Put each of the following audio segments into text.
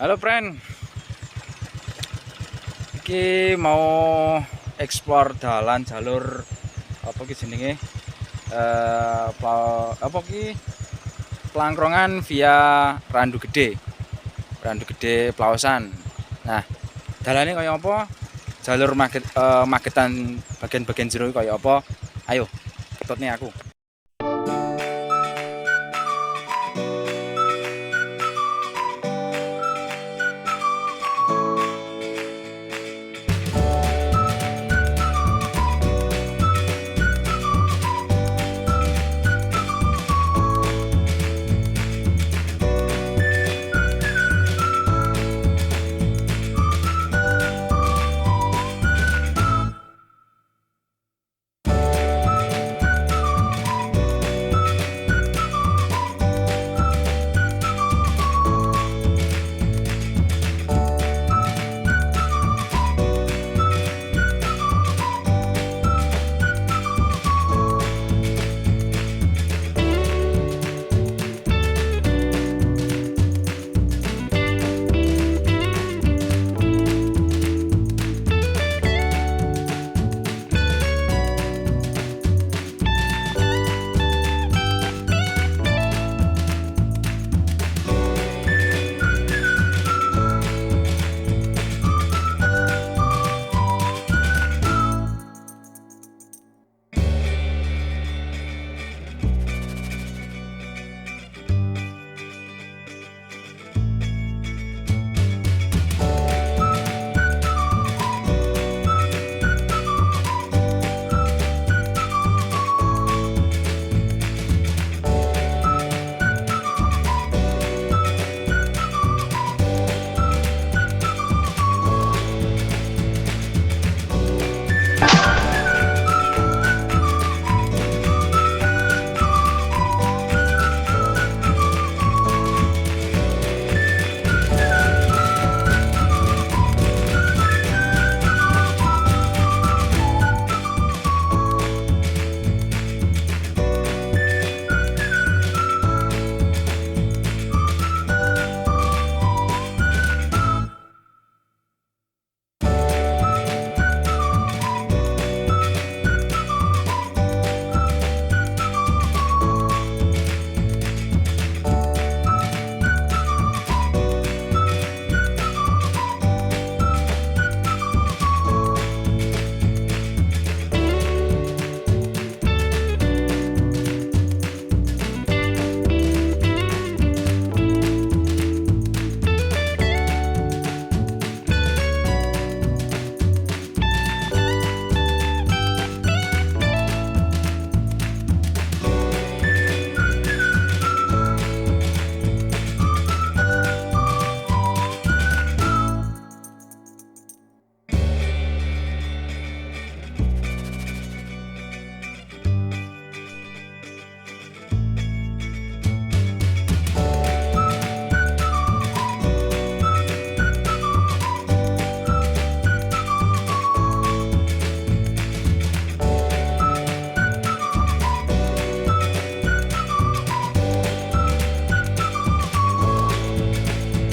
Halo friend, iki mau explore dalan jalur apa ki jenenge apa ki pelangkrongan via Randu Gede, Plaosan. Nah, dalane kaya apa? Jalur Magetan bagian-bagian jero kaya apa? Ayo, ketutne aku.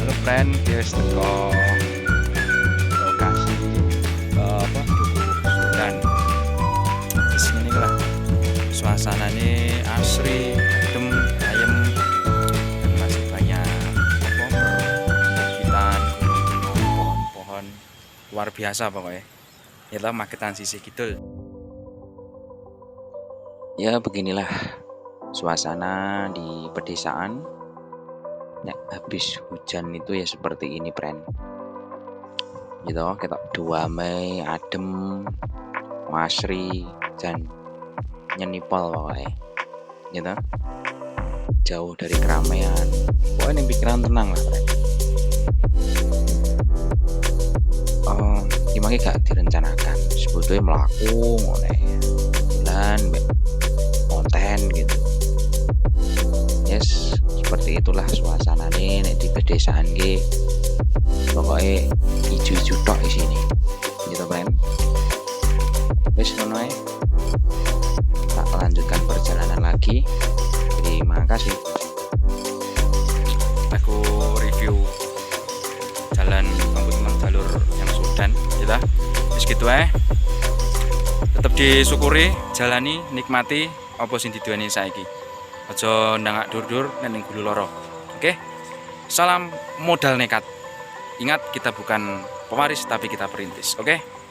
Halo friend, guys, teko lokasi apa Duku Sudan. Di sini lah suasananya asri, adem, ayem, dan masih banyak apa perbukitan, gunung-gunung, pohon-pohon luar biasa pokoknya. Inilah Magetan sisi kidul. Ya, beginilah suasana di pedesaan. Nek habis hujan itu ya seperti ini, friend. Gitu, kita 2 Mei, adem, asri, dan nyenipol pokoknya. Gitu. Jauh dari keramaian. Pokoknya pikiran tenang lah, friend. Gimana gak direncanakan sebetulnya melaku mulai bulan konten gitu. Yes, seperti itulah suasana nih di pedesaan G. Pokoknya hijau-hijau tok di sini. Gitu, friend. Wes ngono ae. Tak lanjutkan perjalanan lagi. Terima kasih. Aku review edan kita. Wis gitu ae. Tetep disyukuri, jalani, nikmati apa sing diduweni saiki. Aja ndangak dur-dur ning gulu loro. Oke. Salam modal nekat. Ingat, kita bukan pewaris tapi kita perintis. Oke.